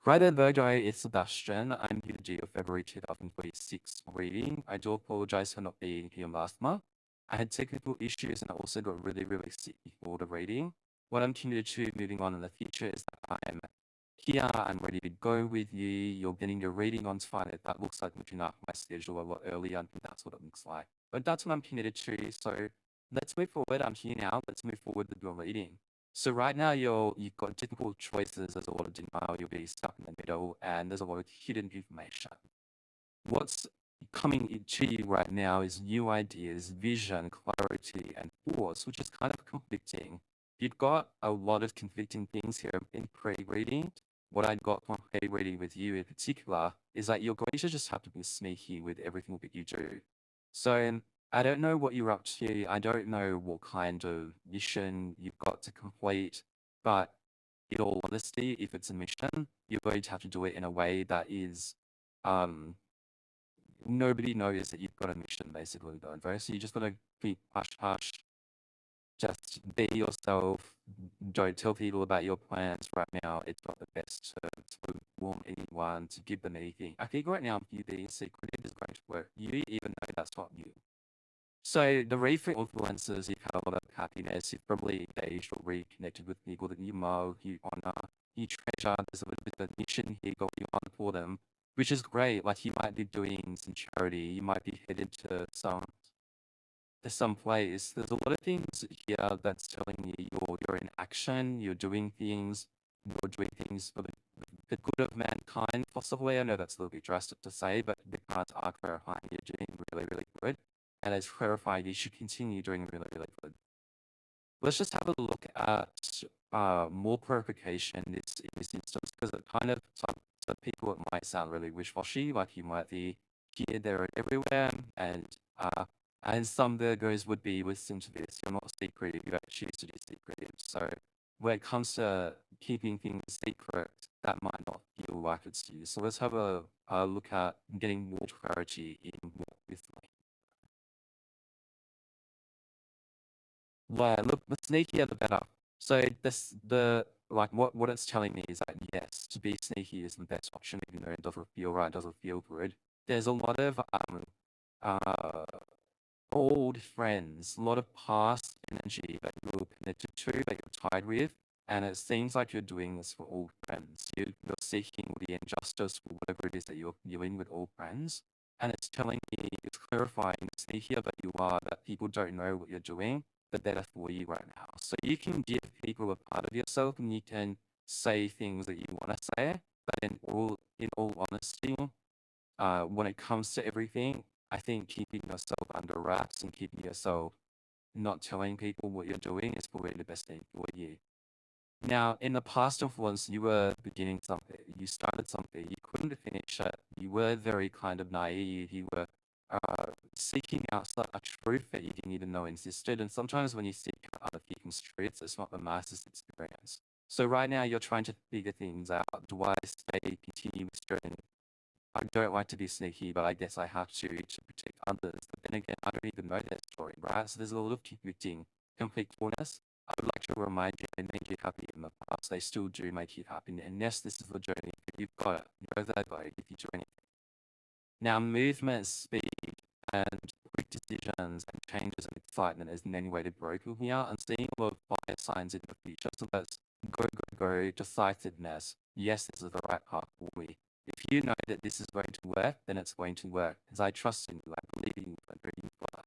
Right then, Virgo, it's Sebastian. I'm here to do your February 2026 reading. I do apologize for not being here last month. I had technical issues and I also got really, really sick before the reading. What I'm committed to moving on in the future is that I'm here, I'm ready to go with you. You're getting your reading on time. If that looks like moving up my schedule a lot earlier, and that's what it looks like. But that's what I'm committed to. So let's move forward. I'm here now. Let's move forward with your reading. So right now you've got difficult choices. There's a lot of denial. You'll be stuck in the middle, and there's a lot of hidden information. What's coming to you right now is new ideas, vision, clarity, and force, which is kind of conflicting. You've got a lot of conflicting things here in pre-reading. What I got from pre-reading with you in particular is that you're going to just have to be sneaky with everything that you do. So I don't know what you're up to. I don't know what kind of mission you've got to complete, but in all honesty, if it's a mission, you're going to have to do it in a way that is um nobody knows that you've got a mission basically going for. So you just gotta keep hush hush, just be yourself. Don't tell people about your plans right now. It's not the best to warn anyone, to give them anything. I think right now you being secretive is going to work. You even know that's not you. So the recent influences, you've had a lot of happiness. You've probably engaged or reconnected with people that you love, you honor, you treasure. There's a little bit of a mission here going on for them, which is great. Like you might be doing some charity, you might be headed to some place. There's a lot of things here that's telling you you're in action, you're doing things for the good of mankind, possibly. I know that's a little bit drastic to say, but the cards are clarifying you're doing really, really good. And it's clarified you should continue doing really, really good. Let's just have a look at more clarification in this instance, because it kind of, some people, it might sound really wish-washy, like you might be here, there, and everywhere, and some Virgos would be listening to this. You're not secretive, you don't choose to be secretive. So when it comes to keeping things secret, that might not feel like it's you. So let's have a look at getting more clarity in what this like. Yeah, look, the sneakier the better. So what it's telling me is that yes, to be sneaky is the best option, even though it doesn't feel right, doesn't feel good. There's a lot of uh old friends, a lot of past energy that you're connected to, that you're tied with, and it seems like you're doing this for all friends. You're seeking the injustice for whatever it is that you're dealing with all friends, and it's telling me, it's clarifying the sneakier that you are, that people don't know what you're doing, the better for you right now. So you can give people a part of yourself, and you can say things that you want to say, but in all honesty, when it comes to everything, I think keeping yourself under wraps and keeping yourself not telling people what you're doing is probably the best thing for you. Now, in the past influence, you were beginning something, you started something, you couldn't finish it, you were very kind of naive, you were seeking out a truth that you didn't even know existed. And sometimes when you seek out other people's truths, it's not the nicest experience. So right now, you're trying to figure things out. Do I stay, continue with journey? I don't like to be sneaky, but I guess I have to protect others. But then again, I don't even know their story, right? So there's a lot of conflicting conflictfulness. I would like to remind you, they made you happy in the past. They still do make you happy. And yes, this is the journey. You've got it. You're that way if you do anything. Now, movement, speed, and quick decisions and changes and excitement isn't any way to broker here. I'm seeing a lot of fire signs in the future. So that's go, go, go, decisiveness. Yes, this is the right path for me. If you know that this is going to work, then it's going to work. Because I trust in you, I believe in you, I believe in you.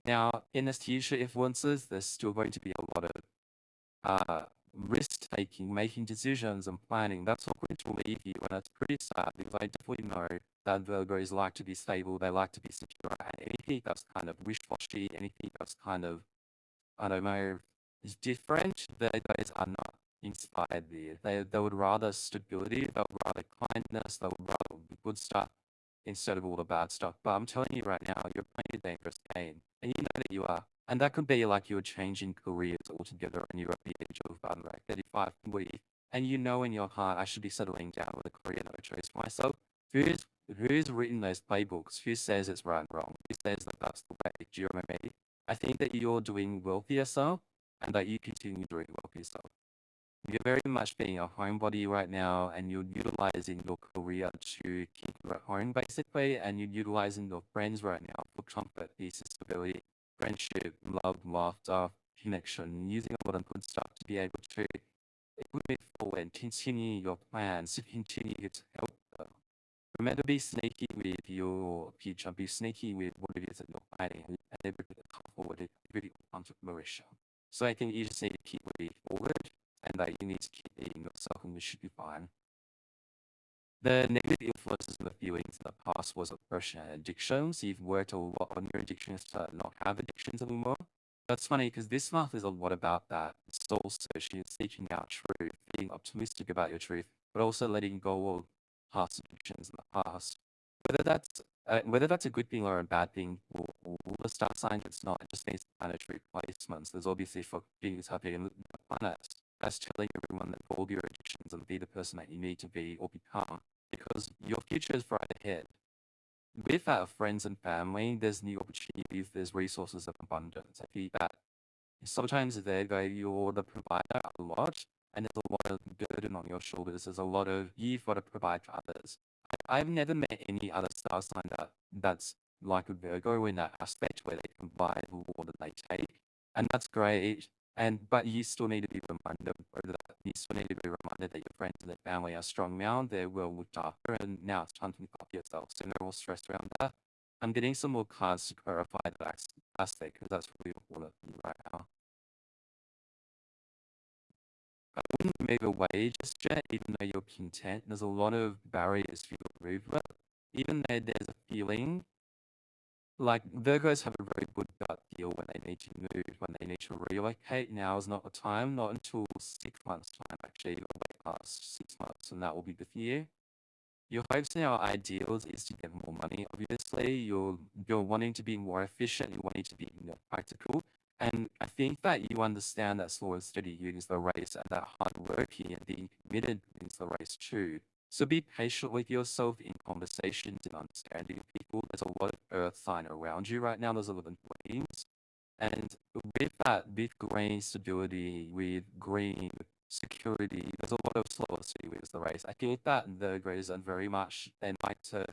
Now, in this future influences, there's still going to be a lot of risk taking, making decisions and planning. That's all going to leave you, and it's pretty sad because I definitely know that Virgos like to be stable, they like to be secure, and anything that's kind of wish-washy, anything that's kind of, I don't know, is different, those are not inspired there. They would rather stability, they would rather kindness, they would rather good stuff instead of all the bad stuff. But I'm telling you right now, you're playing a dangerous game, and you know that you are. And that could be like you're changing careers altogether, and you're at the age of like 35, 40, and you know in your heart, I should be settling down with a career that I chose for myself. Who's written those playbooks? Who says it's right and wrong? Who says that that's the way? Do you remember me? I think that you're doing well for yourself, and that you continue doing well for yourself. you're very much being a homebody right now, and you're utilizing your career to keep you at home, basically, and you're utilizing your friends right now for comfort, peace, stability, friendship, love, laughter, connection, using a lot of good stuff to be able to move forward, continue your plans, to continue to help them. Remember, be sneaky with your future, be sneaky with what it is that you're fighting, and everything that comes forward, everything that comes with Marisha. So I think you just need to keep moving forward, and that you need to keep being yourself, and you should be fine. The negative influences and the feelings in the past was oppression and addictions. You've worked a lot on your addictions to not have addictions anymore. That's funny because this month is a lot about that soul searching, seeking out truth, being optimistic about your truth, but also letting go of past addictions in the past. Whether that's a good thing or a bad thing, or the star sign, it's not. It just means planetary placements. There's obviously for things happening in the planet that's telling everyone that all your addictions and be the person that you need to be or become, because your future is right ahead. With our friends and family, there's new opportunities, there's resources of abundance. I think that sometimes you're the provider a lot, and there's a lot of burden on your shoulders. There's a lot of you've got to provide for others. I've never met any other star sign that's like a Virgo in that aspect where they provide more than they take, and that's great. But you still need to be reminded of that. You still need to be reminded that your friends and their family are strong now. They're well looked after, and now it's time to look after yourself. So no more stress around that. I'm getting some more cards to clarify that aspect because that's really important for you right now. I wouldn't move away just yet, even though you're content. There's a lot of barriers for your movement. Even though there's a feeling like Virgos have a very good gut feel when they need to move, when they need to relocate. Now is not the time, not until 6 months' time, actually, or way past 6 months, and that will be the year. Your hopes and your ideals is to get more money. Obviously, you're wanting to be more efficient. You're wanting to be more practical. And I think that you understand that slow and steady is the race, and that hard working and being committed is the race too. So be patient with yourself in conversations and understanding people. There's a lot of earth sign around you right now. There's a lot of waves. And with that, with green stability, with green security, there's a lot of slowly with the race. I think that the Greys are very much, they like to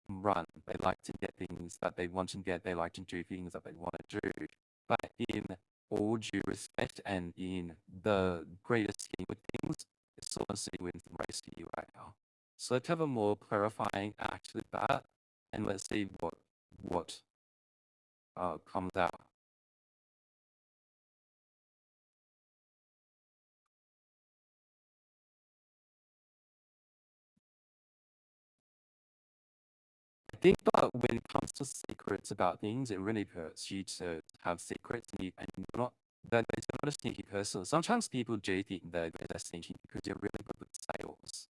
run. They like to get things that they want to get. They like to do things that they want to do. But in all due respect and in the greater scheme of things, it's slowly wins the race for you right now. So let's have a more clarifying act with that, and let's see what comes out. I think that when it comes to secrets about things, it really hurts you to have secrets, and you're not that you're not a sneaky person. Sometimes people do think that they're sneaky because you're really good with sales.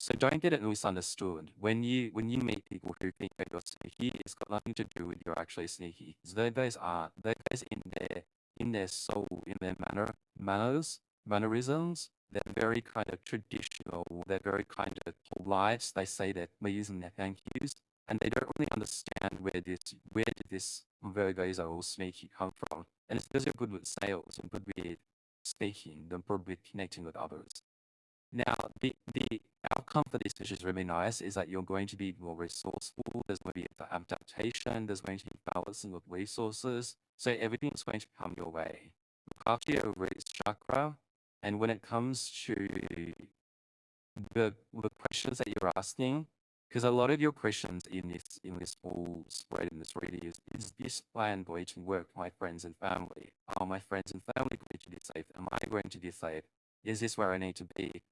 So don't get it misunderstood. When you meet people who think that you're sneaky, it's got nothing to do with you're actually sneaky. Those aren't. Those in their soul, in their mannerisms. They're very kind of traditional. They're very kind of polite. They say their please and their thank yous, and they don't really understand where did this Virgos are all sneaky come from. And it's because you're good with sales and good with speaking and good with connecting with others. Now, the outcome for this, which is really nice, is that you're going to be more resourceful. There's going to be adaptation. There's going to be balancing of resources. So everything's going to come your way. Look after your root chakra, and when it comes to the questions that you're asking, because a lot of your questions in this whole spread in this reading is this plan going to work for my friends and family? Are my friends and family going to be safe? Am I going to be safe? Is this where I need to be?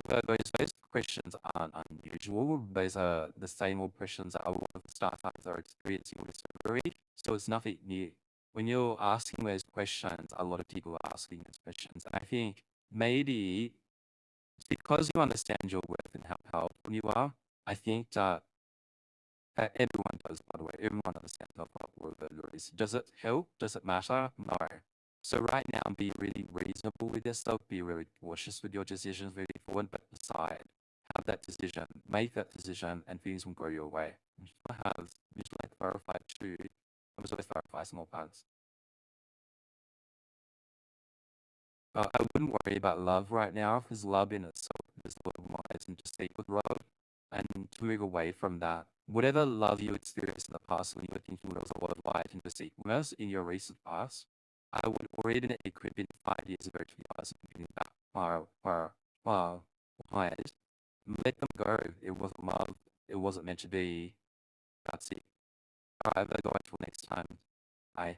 Look, those questions aren't unusual. Those are the same old questions that a lot of star signs are experiencing with February. So it's nothing new. When you're asking those questions, a lot of people are asking those questions. And I think maybe because you understand your worth and how powerful you are, I think that everyone does, by the way, everyone understands how powerful Virgo is. Does it help? Does it matter? No. So right now, be really reasonable with yourself, be really cautious with your decisions moving forward, but decide, have that decision, make that decision, and things will go your way. Visualize, clarify too. Visualize, clarify small parts. I wouldn't worry about love right now because love in itself is a little wise and just stay with love and to move away from that. Whatever love you experienced in the past when you were thinking there was a lot of light and deceitfulness in your recent past, I would, or even it could have been 5 years ago, to be honest, thinking back wise, let them go. It wasn't love. It wasn't meant to be. That's it. All right, I'll go until next time. Bye.